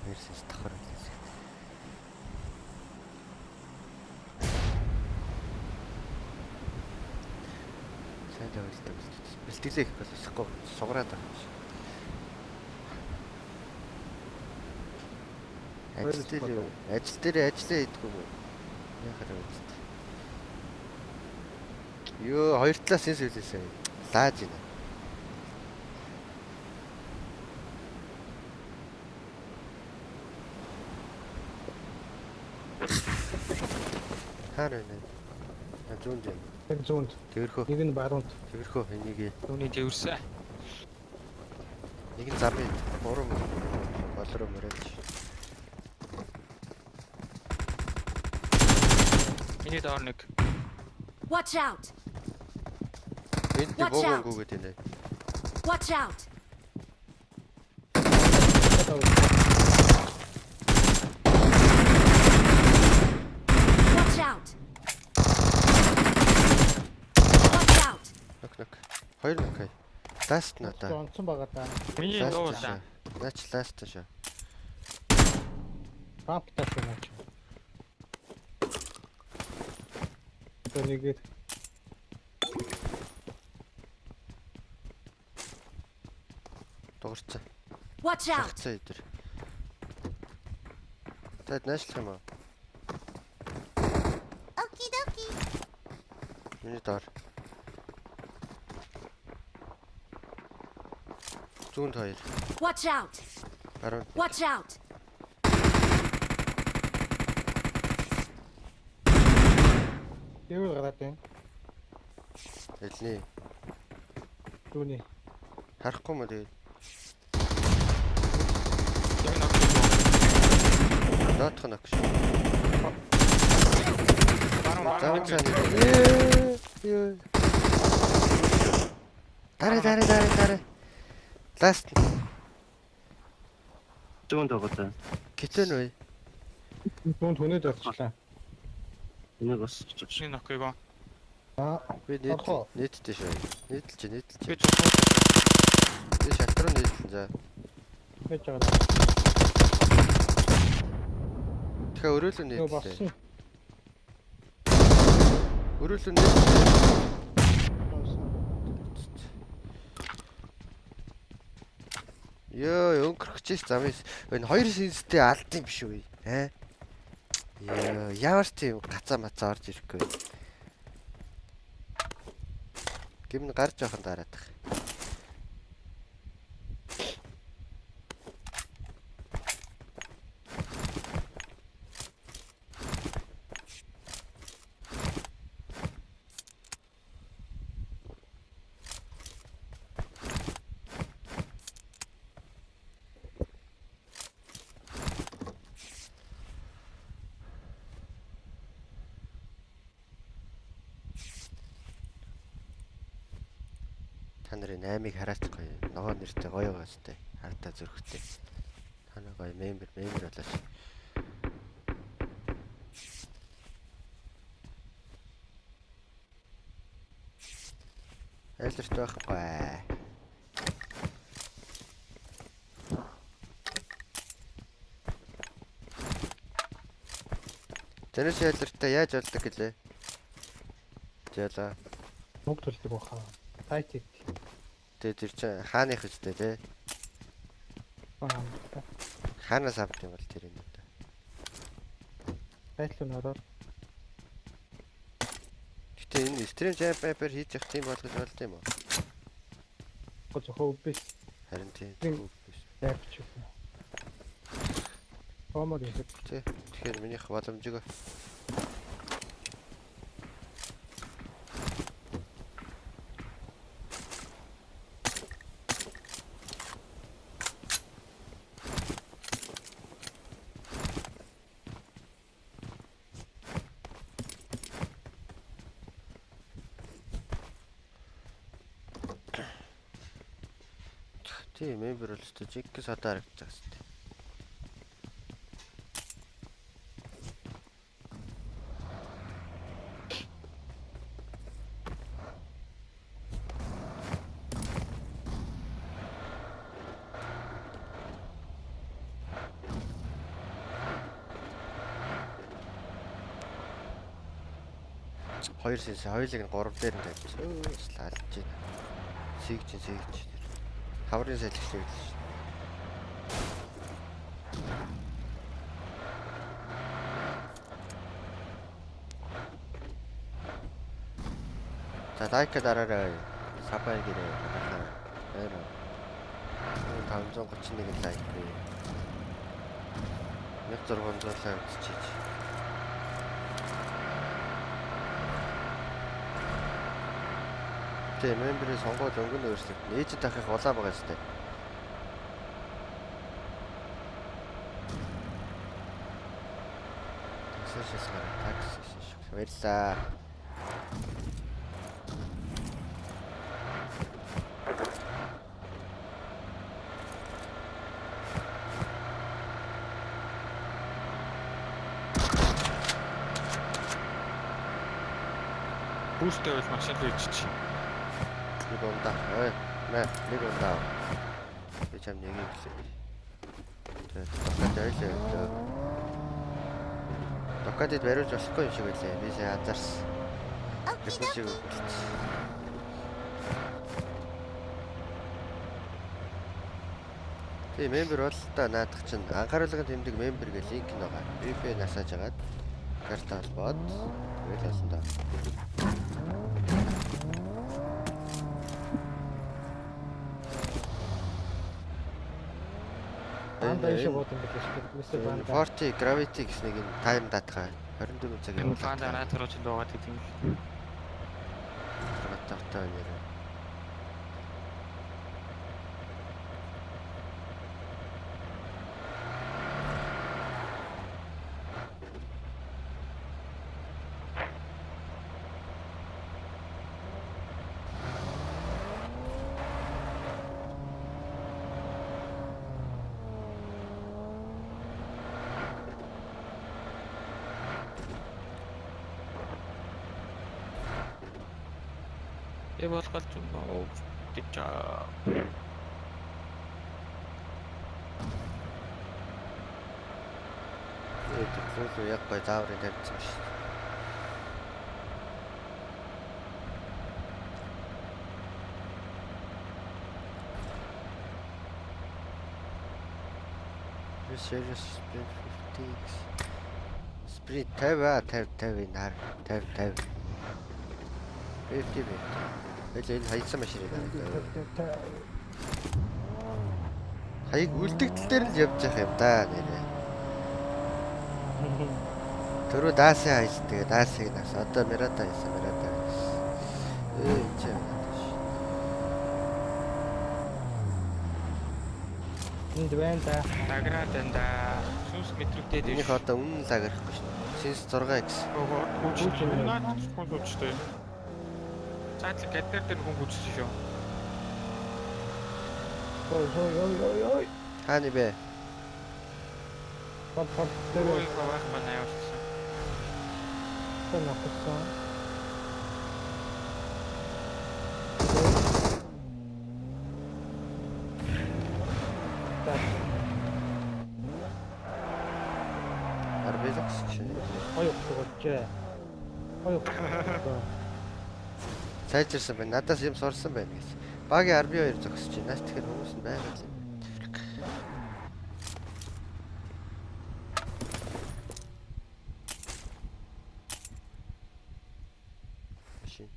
Версис давхар хэлсэн. Сайн тавьдаг бэлтгэлээ их боловсрохгүй сугараад байгаа юм шиг. Ажил дээр ажиллаа хийдгүй юм. Яхаар вэ? Ёо, хоёр талаас энэ сүлээсээ лааж байна. Хаар байна. Зүүнд юм. Зүүнд. Тэрхөө. Нэг нь баруунд. Тэрхөө энийг Түүний тэрвэрсэн. нэг нь замын гурван болроо мөрөөж. Миний доор нэг. Watch out. Энд богонгүйгээд байна. Watch out. Watch out. Watch out. Нок. Хоёр нок. Ласт надаа. Онцсон байгаа да. Миний дуулаа. Наач ласт шаа. Рамп тас байна ч. Тэнийг Дуурцаа. Watch out. Шахацаа идэр. Тад наашлах юм аа. Okie dokie. Миний доор. Зүүнд хоёр. Watch out. Баруун. Watch out. Юу гараад байна? Элний. Түүний. Харахгүй мө тэгээд. Яг нэг. Наадах нөх. Баруун. Ёо. Дарэ. Ласт. Зүүн тоглоо. Китэн үү? Зүүнд хүнээд авчлаа. Энийг бас очиж. Миний нокёго. Би нийтдээ шээ. Нийтэлж. Би зөвхөн Би шалтруу нийтэлж за. Гэж байгаа. Тэгэхээр өрөөлөө Юу болсон? нийтэлээ. Өрөөлөө нийтэлээ. Ёо, өнгөрөх чиш замээс. Энэ хоёр синстэй алдсан биш үү? Ёо, ямар тийм гацаа мацаа орж ирэхгүй. Гимн гарч явах дараад тах. Та нарын 8-ыг хараацгүй. Ногоо нэртэй гоё байгаа сте. Хартаа зөрхтэй. Та нар гоё мембер болооч. Айлэрт байхгүй. Тэрс айлэртаа яаж болдог гэлээ? Жаалаа. Мөнгө төлдөг баха. Тайтик. Тэгээ тэр чинь хааных үстэй те. Хаанаас авт юм бол тэр юм да. Тайтлын ороод. Гэтэ энэ стрим жампер хийж явах тийм болгож болд юм уу? Зөвхөн үбис. Харин тийм. Яач юу. Помод юм. Тэгэхээр минийх боломжгүй. Тийм мембер бол өстой жигс одоо харагдаж байгаа сте. Хоёр сенс хоёулыг нь 3 дээр нь тавьчихсан. Алж байна. Сэгж. Хаврын салхилыг л шүү. За лайк дараарай. Сабай гэрээ. Баяр. 531 лайк бий. 1600 лайк чиж. Тэгээ мемберийн сонгоод өнгөнд өөрчлөлт. Ээжид ахих улаа байгаа шүү дээ. Такси шүү. Баярлаа. Бүүстэй бол машин л ичиж. Нэг ундаа. Ой, нэг ундаа. Би чам нэг юм хэлээ. Тэгээд ойлоо. Докадид бариулж болохгүй юм шиг байлаа. Би сая анзаарсан. Okie dokie. Тэгээ мембер бол та наадах чинь анхааруулгын тэмдэг мембер гэх линк нь байгаа. VPN насааж агаад карта холбоод тэгэл олсон доо. Банда ийшээ буудан гэж шүү дээ. Мистер Банда. 40 Gravity гэсэн нэг тайм датгаа 24 цаг Энэ фанда наатарч дуугаад тийм л. Тагтаа нэр. A болгож оо тичаа. Тэгэхээр яг гой зааврын тавьчихсан шүү. Serious sprint 50x. Sprint 50 нар 50. 50. Энэ хайцсан машин байна. Хаяг үлдэгдэл дээр л явж явах юм да нэрээ. Төрөө даасаа хайж тэгээ даасыг нас. Одоо Мирата хийсэн Мирата. Чээ. Энд байна да. Награад энэ сүнс метрүүтэй дээр. Энийг одоо үнэн л аграхгүй шин. Синс 6x. Наад хүнсүүчтэй. Цаатлаг гаднаар дээр хүн гүцсэн шүү. Ой. Хааны бэ? Пап Ой, дээр баах манай явуулсан. нахсан. Арбелокс чинь. Ой, гооч. Ой. Сайжирсан байна. Надаас юм сурсан байна гэсэн. Багийн RB2 зогсож байна. Наас тэгэхээр хүмүүс нь байгаа юм. Машин.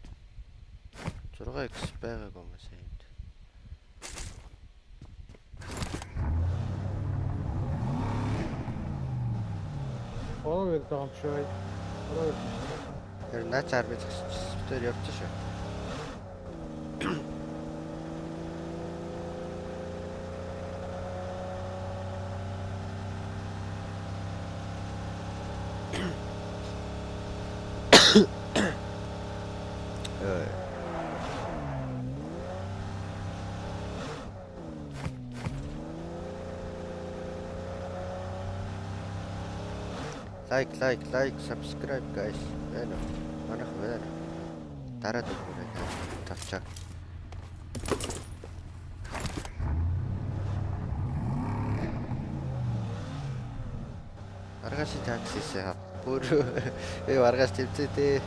6x байгаагүй юм сайн. Ой, дом шой. Ой. Тэр наач RB зогсож тэр явчих шүү. Like, subscribe guys. Байна уу? Манайх байна. Дараад өгөөрэй. Тавчаа. Аргаш таксисээ бүр ээ аргаш төвцөө дээ.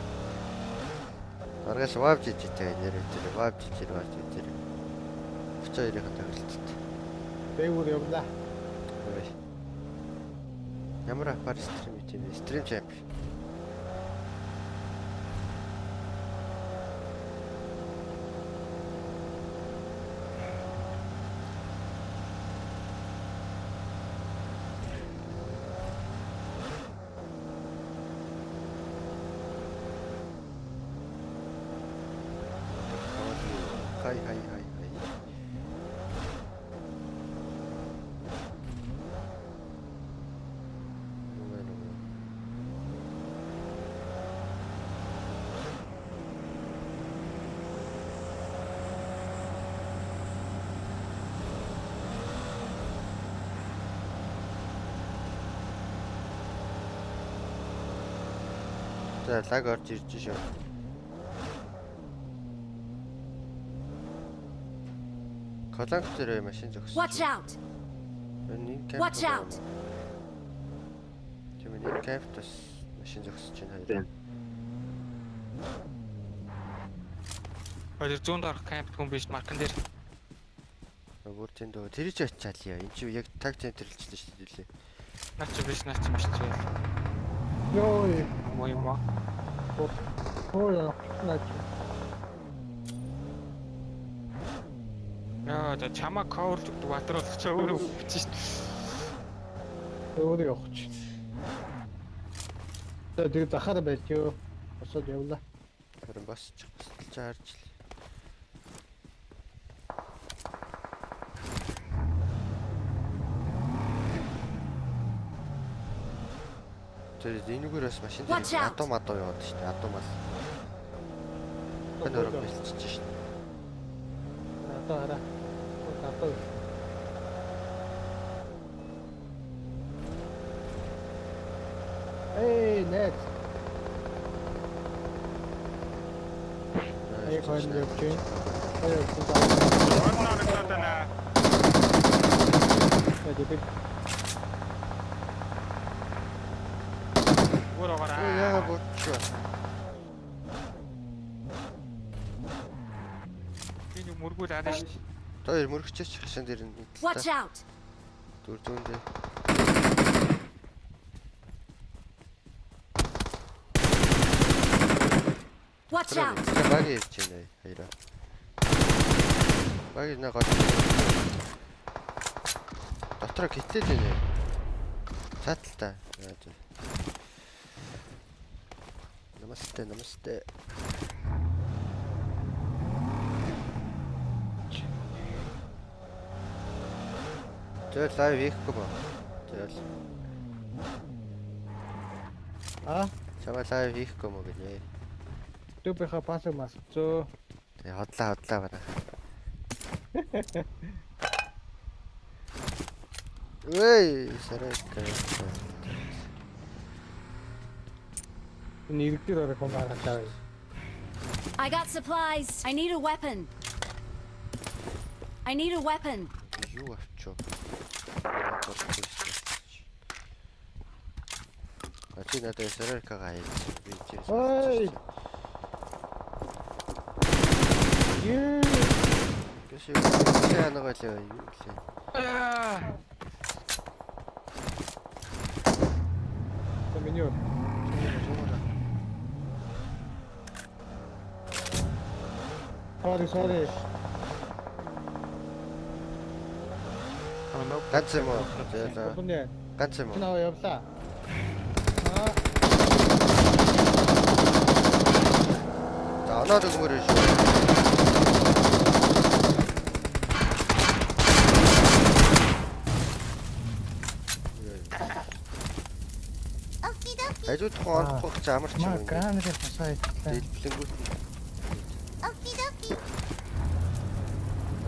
Маргааш вав жижигтэй нэрээ тэр вав жижиг тэр. Очоорийн тоглолттой. Дээгүүр явлаа. Ямар апаар стрим юм бэ? Стрим чамп. Хай. За лаг орж ирж шүү. Колонк дээр машин зогсож. Watch out! Watch out! Чимээ кафтас машин зогсож байна Тийм. хоёр. Хоёр зүүн дорх камп хүн биш маркан дээр. Бүр тэнд дөө тэр ч очиалъя. Энд чи яг таг центрэлчлээ шүү дээ. Наач биш наач биш. Ёо. Моёмо. Хөөе. Наач. Яа, та чама коверлж батруулах өөрөө хүчиж. Өөр явах. Тэр дахаар байж юу. Босоод явлаа. Харин босч харж л. Тэр энэгээр бас машин Watch дээр out! адуу яваад шүү дээ. Адуумаас. Хэн өрөө бэлчиж шүү дээ. Атаа. Hey, next. Hey, find the option. Hey, Орнорогдана. Яа бочоо. Энэ мөргүүл арай шүү. Тэр мөрөгчөөч хашин дээр нь. Watch out! Дүр зүүндээ. Watch out! Баг ирж байна хоёроо. Баг нэг гол. Дотроо гитээд байна. Цааталтаа. Намасте. Тэгэл лайв хийхгүй ба. Тэгэл. Чамаа лайв хийхгүй мө гэлээ. Тупеха пасмас. Зөө. Тэгээ хотлаа байна. Эй, сарайка. Нэрдэр орох юм аа. I got supplies. I need a weapon. Юу авчоо. Ати надад сарайка гай. Би чинь. Ой. Юу. Гэшээ яанагаа л юу лээ. Меню. Sorry. Ганц юм уу? За. Бүнэ. Ганц юм уу? Наа явлаа. За оноод өгмөр шүү. Ажуу тухайн онцгох ч амарч юм. Камерыг хасаа итлээ. Дэлбэлэнгүүт.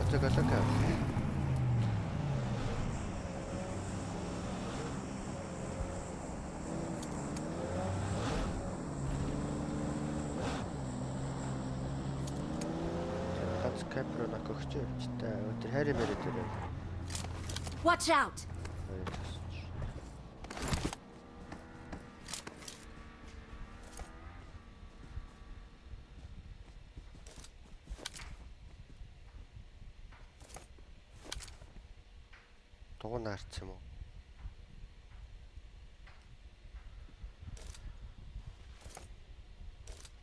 Отогосока. Ганц камера накогч явчихтай. Тэр хайр мэрэ дээр. Watch out! гарцсан юм уу?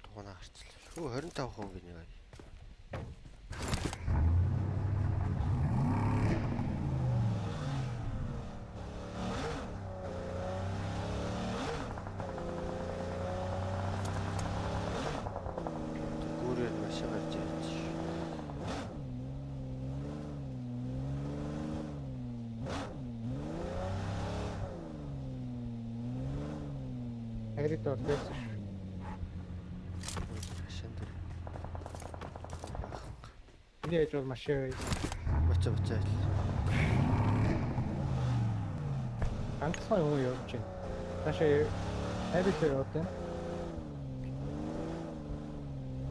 Дугуйнаа гарцлаа. Хөө 25% гинэ бай. Гүүрээр машин гарч ирж. Хайрт ордоос. Машин дээр. Эний ээж бол машин Бочоо ил. ганцхан юм явж байна. Таашаа хайрт яваад байна.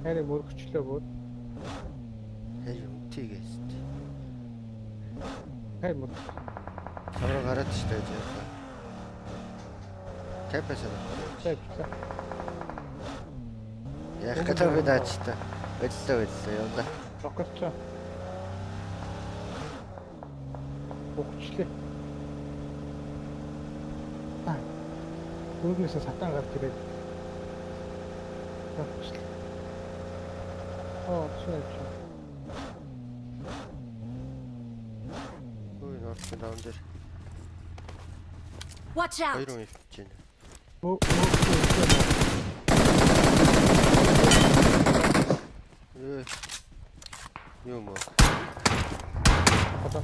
Хайр мөргчлөө бод. Хайр үнтийгээс. Хайр мөрг. Тавраа гараад штэ яа. Капэс аа. Тавьчихлаа. Яах гэдэг вэ даачтай. Боллоо явлаа. Рокетчаа. Бухчлээ. Дүүнээс сатан гарч ирээд. Бухчлээ. Шийдэж. Ой, норт даун дээр. Watch out! Хоёр хүн ивч байна. Юу мө. Одоо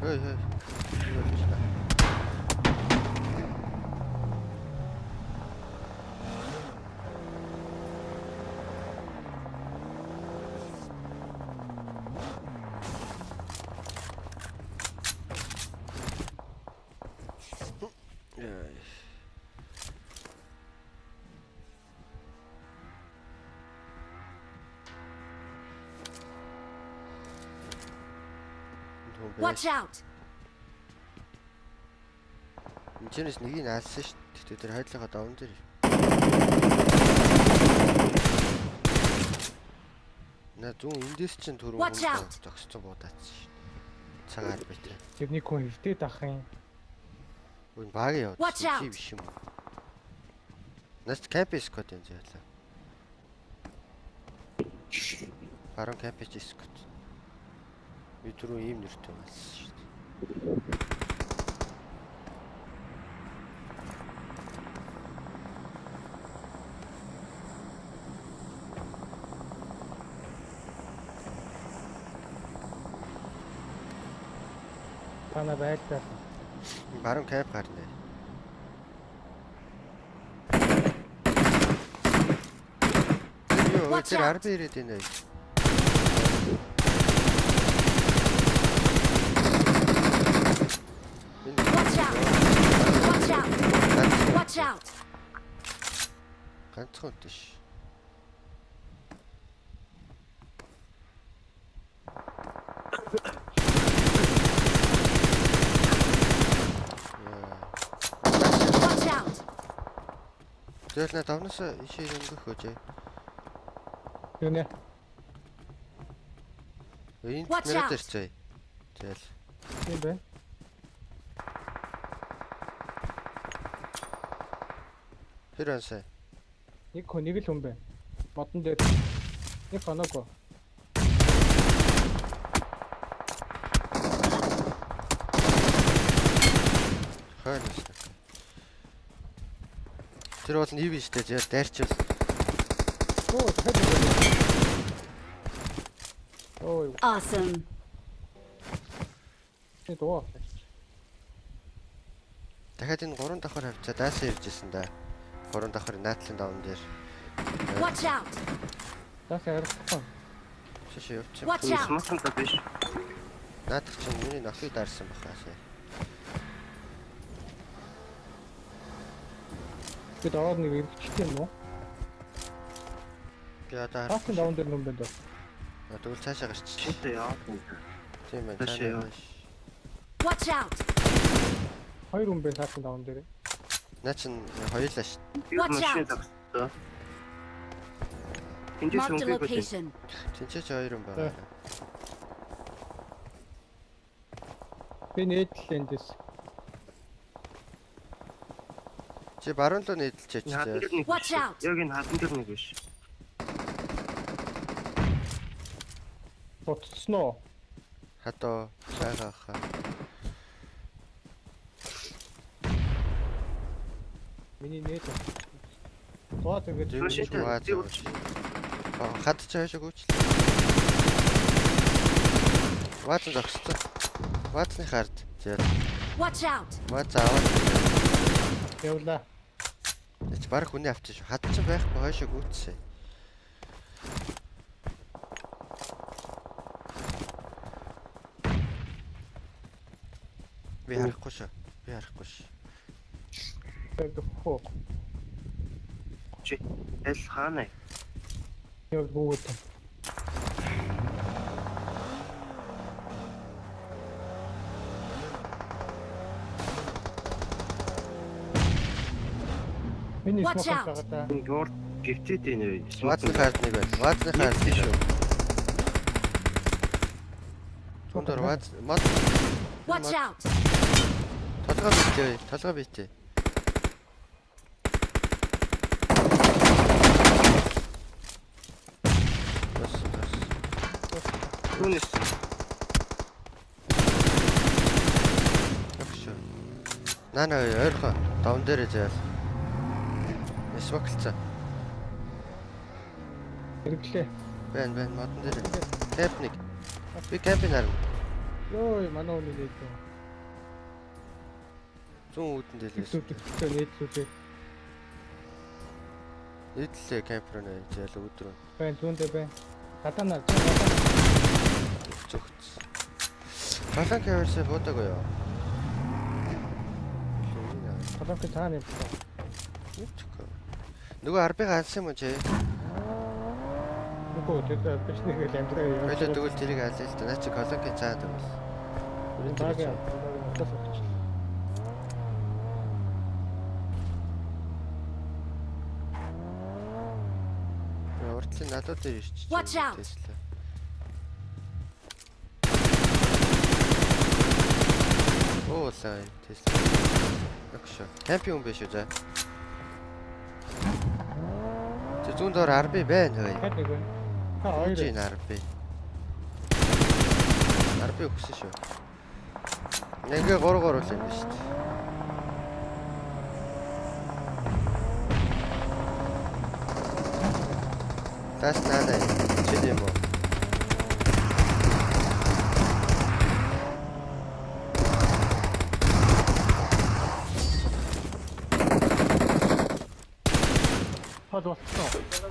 Ой. Watch out! Энэчнээс нэгийг наалсан шүү дээ. Тэгтээ тэр хайдлахаа давн дээр. На зүүн эндээс чинь түрүү Watch out! зогсцоо буудаач шүү. Цагаар байтаа. тэр нэг хүн хөвтөд ах юм. Өн баг яа. Watch out! Чи биш юм уу? Наст капис код энэ зээлээ. Барон капис код. Би түрүү ийм нэртэй болсон шүү дээ. Тана байлаа. Барон кап гарна. Юу Watch тэр out! арб ирээд байна. Watch out! Watch out! Watch out! Ганцхан үтэш. Watch out! Тэгэл на давнаас ишээ өнгөх хөөжээ. Юу нэ? Энд Watch мэрэг out! ирцээ. Тэгэл. Тийм байна. Тэр ансаа. Нэг л хүн байна. Модон дээр нэг хоноогүй. Хойноос. Тэр бол нив штэ зэр дайрчвал. Оо тэр. Ой, Awesome! энэ доо. Дахиад энэ 3 давхар хавцаа даасаа иржсэн да. 3 давхар наатлын давн дээр. Watch out! Тас ярахгүй. Шиш явчих. Watch out! Смартанта биш. Наадах чинь миний нохыг даарсан бахаасаа. Бид ороод нэг ирчихсэн юм уу? Би одоо Тасын даван дээр нүм байна. тэгвэл цаашаа гарч. Читэ яа. Тийм байна. Цаашаа яа. Watch out! Хоёр хүн байна тасын даван дээр. Наа чин хоёулаа ш. Watch Машин out. зогсоо. Эндээс Marked a өнгөйгөө дээ. location. Тэнцээч хоёр юм байгаа. Би нээдлээ эндээс. Чи баруун руу нийлчихэж Хатан дээр нэг. Watch out. Яг энэ хатан дээр нэг биш. Боцсноо. Хатаа сайгаахаа. Миний нээд. Тоо тэгээд Хат ч хаашаа гүйчлээ. Ваатан зогссон. Ваатны хард. Зэр. Watch out. Ваат аваад. явлаа. Тэч баг хүний авчих шүү. Хат ч байхгүй хаашаа гүйцсэн. Би харахгүй шүү. Би харахгүй шүү. Тэгээд хоо. Чи эл хаана? Яв бүгд. Миний Watch смок out. байгаа та. Энэ гоор гівтэд энэ. Ваатны хард нэг байна. Ваатны хард Нэг шүү. Тундор ваат мод Watch out. толгой битээ. Толгой битээ. Түүнээс Өгшөө. Нана ойрхон давн дээрээ заяа. Смоклцаа. Хэрэглээ. Бэн модон дээр. Кемпник. Би кемпинг харна. Йой, манай үний нээд. Зүүн үүдэн дэлгээс. Зүтгэж нээдлүүдээ. Нийтлээ кемпрын заяа өдрөө. Байн зүүндээ байн. Хатанаар. Зөвхөц. Халаан кемерсээ буудаагүй юу? Халаанх тааны. Нөгөө арбыг алсан юм уу чи? Нөгөө тэгээд бичнийг л амтраа яа. Хоёлоо тэгвэл тэрийг алъя л да. Наа чи колонки цаад өгөл. Таага. Уртлын надад дээр ирчих. Watch out. Оо лай Тесла. Өгшөө. Кемпинг биш үү за. Зүүн доор арби байна хөөе. Хэд нэг вэ? Та хоёр. Чи арби. Арби өгсөн шүү. Ингээ 3 л юм байна шүү дээ. Тас надаа. Чи юм уу? Хад болчихсон.